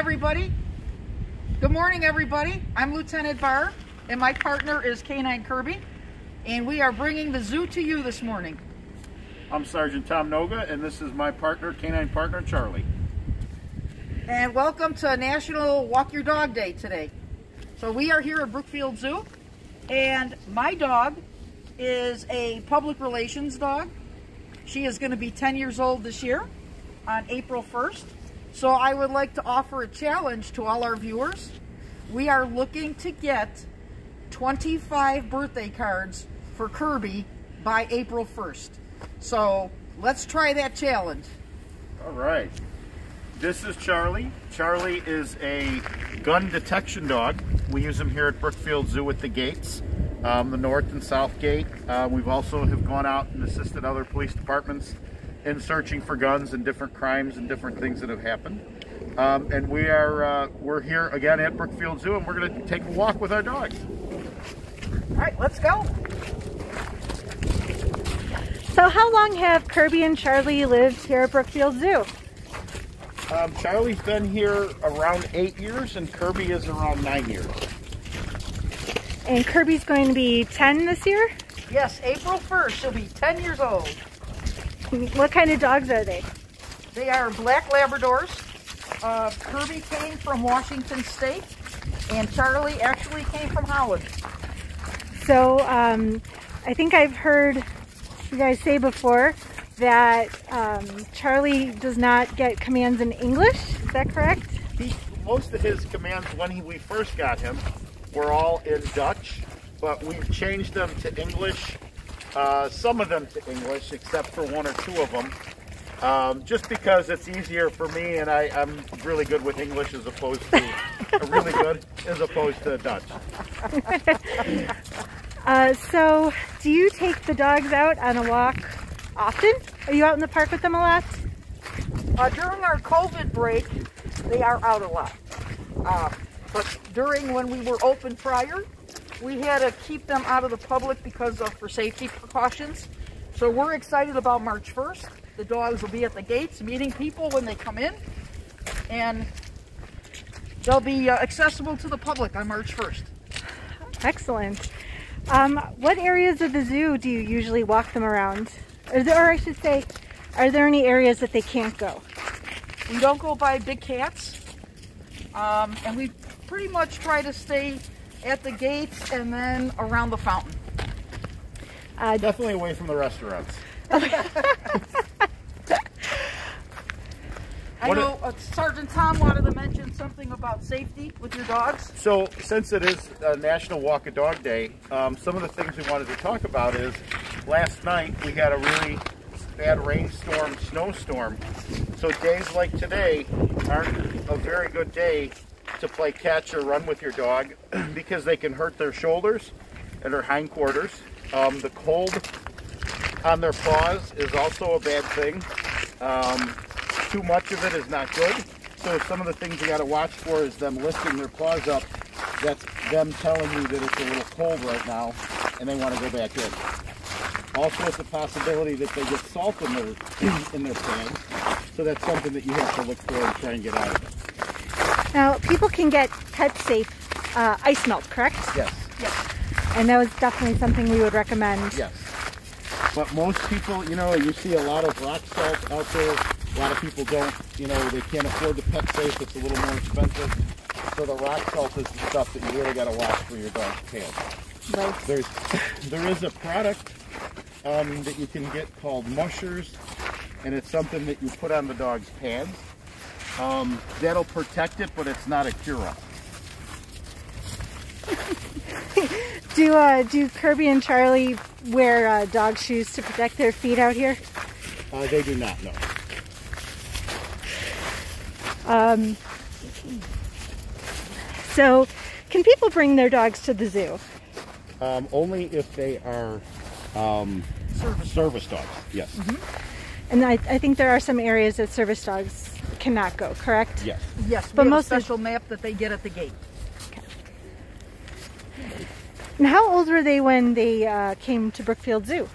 everybody. Good morning, everybody. I'm Lieutenant Barb, and my partner is Canine Kirby, and we are bringing the zoo to you this morning. I'm Sergeant Tom Noga, and this is my partner, canine partner, Charlie. And welcome to National Walk Your Dog Day today. So we are here at Brookfield Zoo, and my dog is a public relations dog. She is going to be 10 years old this year on April 1st. So I would like to offer a challenge to all our viewers. We are looking to get 25 birthday cards for Kirby by April 1st. So let's try that challenge. All right. This is Charlie. Charlie is a gun detection dog. We use him here at Brookfield Zoo at the gates, the north and south gate. We've also have gone out and assisted other police departments in searching for guns and different crimes and different things that have happened. And we're here again at Brookfield Zoo, and we're going to take a walk with our dogs. All right, let's go. So how long have Kirby and Charlie lived here at Brookfield Zoo? Charlie's been here around 8 years, and Kirby is around 9 years. And Kirby's going to be 10 this year? Yes, April 1st, she'll be 10 years old. What kind of dogs are they? They are black Labradors. Kirby came from Washington State, and Charlie actually came from Holland. So I think I've heard you guys say before that Charlie does not get commands in English. Is that correct? Most of his commands when we first got him were all in Dutch, but we've changed them to English. Some of them to English, except for one or two of them, just because it's easier for me, and I'm really good with English as opposed to Dutch. So, do you take the dogs out on a walk often? Are you out in the park with them a lot? During our COVID break, they are out a lot. But during when we were open prior, we had to keep them out of the public for safety precautions. So we're excited about March 1st. The dogs will be at the gates meeting people when they come in, and they'll be accessible to the public on March 1st. Excellent. What areas of the zoo do you usually walk them around? Or I should say, are there any areas that they can't go? We don't go by big cats, and we pretty much try to stay at the gates and then around the fountain. Definitely away from the restaurants. I know Sergeant Tom wanted to mention something about safety with your dogs. So, since it is a National Walk a Dog Day, some of the things we wanted to talk about is last night we had a really bad rainstorm, snowstorm. So days like today aren't a very good day to play catch or run with your dog because they can hurt their shoulders and their hindquarters. The cold on their paws is also a bad thing. Too much of it is not good. So some of the things you got to watch for is them lifting their paws up. That's them telling you that it's a little cold right now and they want to go back in. Also, it's a possibility that they get salt in their pads. So that's something that you have to look for and try and get out of it. Now, people can get pet safe ice melt, correct? Yes. Yes. And that was definitely something we would recommend. Yes. But most people, you see a lot of rock salt out there. A lot of people don't, they can't afford the pet safe. It's a little more expensive. So the rock salt is the stuff that you really got to watch for your dog's tail. Right. There is a product that you can get called mushers, and it's something that you put on the dog's pads. That'll protect it, but it's not a cure-all. Do Kirby and Charlie wear dog shoes to protect their feet out here? They do not, no. So, can people bring their dogs to the zoo? Only if they are service dogs, yes. Mm-hmm. And I think there are some areas that service dogs cannot go, correct? Yes. Yes, but most special map that they get at the gate. Okay. And how old were they when they came to Brookfield Zoo?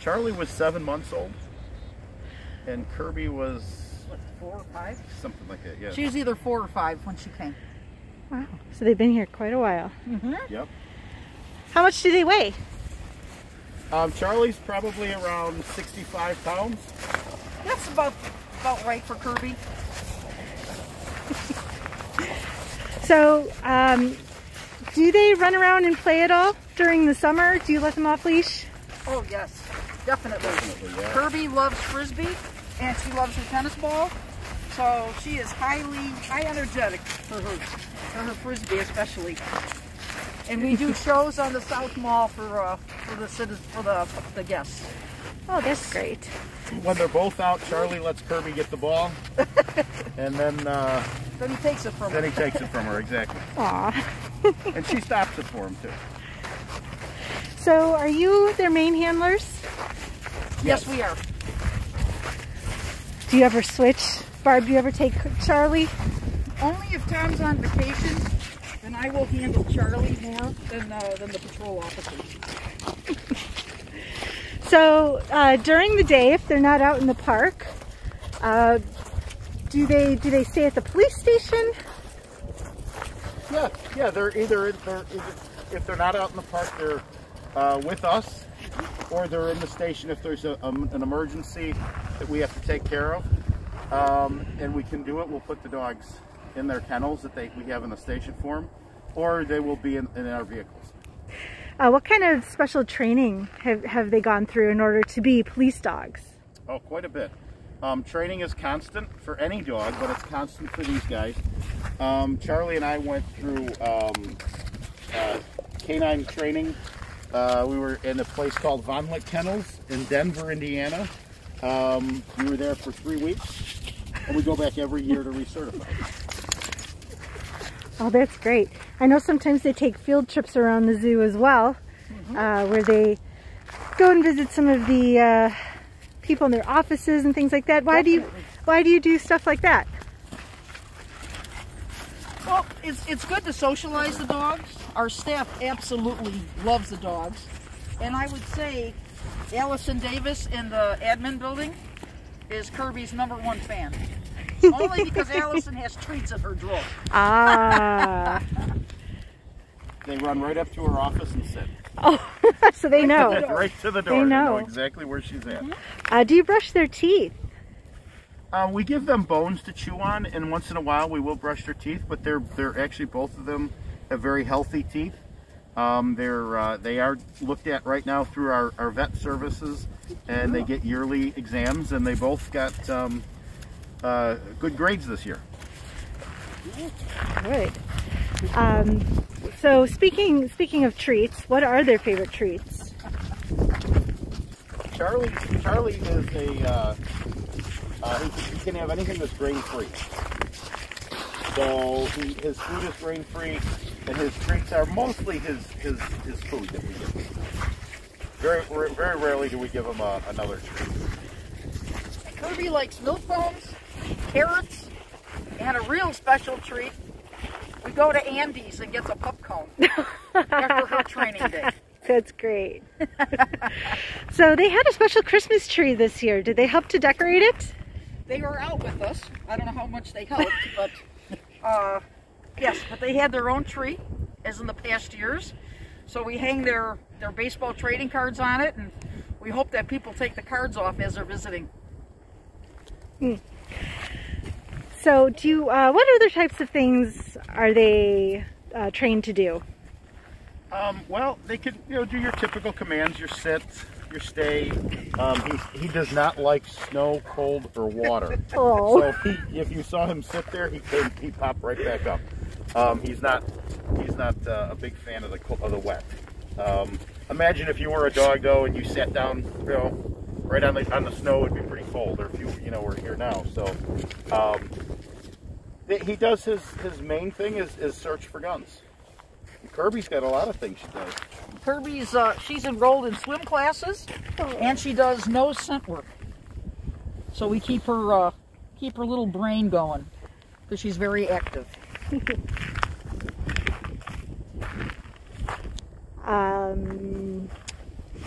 Charlie was 7 months old, and Kirby was 4 or 5. Something like that, yeah. She was either 4 or 5 when she came. Wow. So they've been here quite a while. Mm-hmm. Yep. How much do they weigh? Charlie's probably around 65 pounds. That's about right for Kirby. So, do they run around and play at all during the summer? Do you let them off leash? Oh yes, definitely. Definitely, yeah. Kirby loves Frisbee and she loves her tennis ball. So she is high energetic for her Frisbee especially. And we do shows on the South Mall for the guests. Oh, that's great. When they're both out, Charlie lets Kirby get the ball, and then he takes it from her. Then he takes it from her, exactly. Aw. And she stops it for him too. So, are you their main handlers? Yes, we are. Do you ever switch? Barb, do you ever take Charlie? Only if Tom's on vacation, then I will handle Charlie more than the patrol officers. So, during the day, if they're not out in the park, do they stay at the police station? Yeah. They're either if they're not out in the park, they're with us, or they're in the station if there's an emergency that we have to take care of, and we can do it. We'll put the dogs in their kennels that we have in the station for them, or they will be in our vehicles. What kind of special training have they gone through in order to be police dogs? Oh, quite a bit. Training is constant for any dog, but it's constant for these guys. Charlie and I went through canine training. We were in a place called Von Lick Kennels in Denver, Indiana. We were there for 3 weeks, and we go back every year to recertify. Oh, that's great. I know sometimes they take field trips around the zoo as well, where they go and visit some of the people in their offices and things like that. Why do you do stuff like that? Well, it's good to socialize the dogs. Our staff absolutely loves the dogs. And I would say Allison Davis in the admin building is Kirby's #1 fan. Only because Allison has treats in her drawer. Ah. They run right up to her office and sit. Oh, so they know. Right to the door. They They know. know exactly where she's at. Do you brush their teeth? We give them bones to chew on, and once in a while we will brush their teeth, but they're actually, both of them have very healthy teeth. They are looked at right now through our vet services, and they get yearly exams, and they both got good grades this year. Good. So speaking of treats, what are their favorite treats? Charlie is he can have anything that's grain-free. So his food is grain-free, and his treats are mostly his food that we give him. Very rarely do we give him another treat. Kirby likes milk bones, carrots, and a real special treat. We go to Andy's and gets a pup cone after her training day. That's great. So they had a special Christmas tree this year. Did they help to decorate it? They were out with us. I don't know how much they helped, but yes, but they had their own tree, as in the past years. So we hang their baseball trading cards on it, and we hope that people take the cards off as they're visiting. So what other types of things are they trained to do? Well, they could do your typical commands, your sit, your stay. He does not like snow, cold, or water. Oh. So if you saw him sit there, he'd pop right back up. He's not a big fan of the wet. Imagine if you were a dog though and you sat down, right on the snow, it'd be pretty cold. Or if we're here now, so he does his main thing is search for guns. Kirby's got a lot of things she does. Kirby's she's enrolled in swim classes, and she does nose scent work. So we keep her little brain going because she's very active.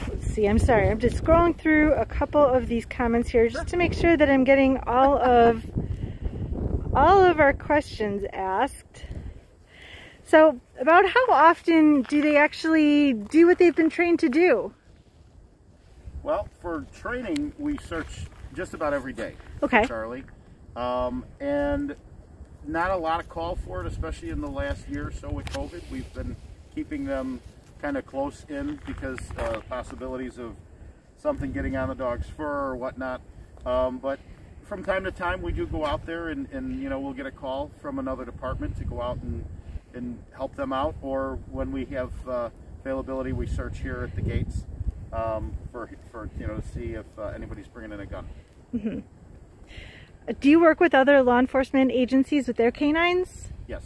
Let's see, I'm sorry, I'm just scrolling through a couple of these comments here just to make sure that I'm getting all of all of our questions asked. So, about how often do they actually do what they've been trained to do? Well, for training, we search just about every day, Okay. Charlie. And not a lot of call for it, especially in the last year or so with COVID. We've been keeping them kind of close in because possibilities of something getting on the dog's fur or whatnot. But from time to time, we do go out there and you know, we'll get a call from another department to go out and help them out. Or when we have availability, we search here at the gates for you know, to see if anybody's bringing in a gun. Mm-hmm. Do you work with other law enforcement agencies with their canines? Yes.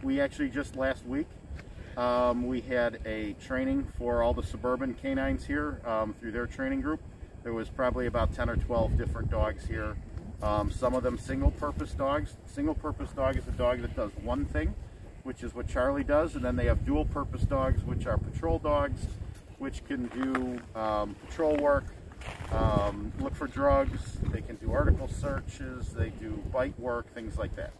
We actually just last week, we had a training for all the suburban canines here through their training group. There was probably about 10 or 12 different dogs here. Some of them single-purpose dogs. Single-purpose dog is a dog that does one thing, which is what Charlie does, and then they have dual-purpose dogs, which are patrol dogs, which can do patrol work, look for drugs, they can do article searches, they do bite work, things like that.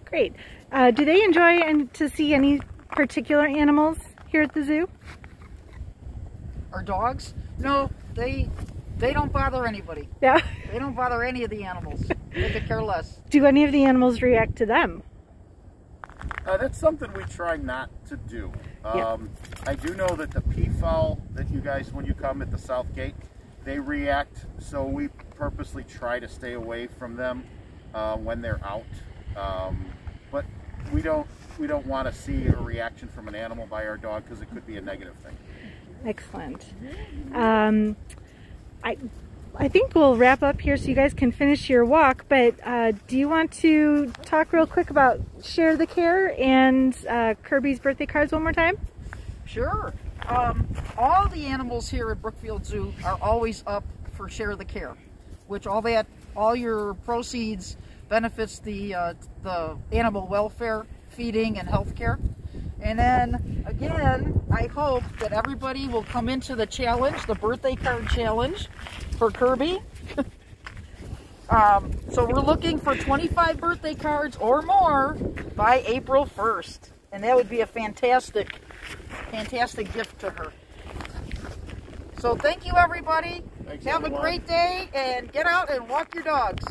Great. Do they enjoy to see any particular animals here at the zoo? Our dogs? No, they don't bother anybody. Yeah. They don't bother any of the animals. They could care less. Do any of the animals react to them? That's something we try not to do. Yeah. I do know that the peafowl that you guys, when you come at the south gate, they react, so we purposely try to stay away from them when they're out. But we don't want to see a reaction from an animal by our dog because it could be a negative thing. Excellent. I think we'll wrap up here so you guys can finish your walk, but do you want to talk real quick about Share the Care and Kirby's birthday cards one more time? Sure. All the animals here at Brookfield Zoo are always up for Share the Care, which all your proceeds benefits the animal welfare, feeding, and health care. And then, again, I hope that everybody will come into the challenge, the birthday card challenge for Kirby. So we're looking for 25 birthday cards or more by April 1st. And that would be a fantastic gift to her. So thank you, everybody. Thanks, Have everyone. a great day and get out and walk your dogs.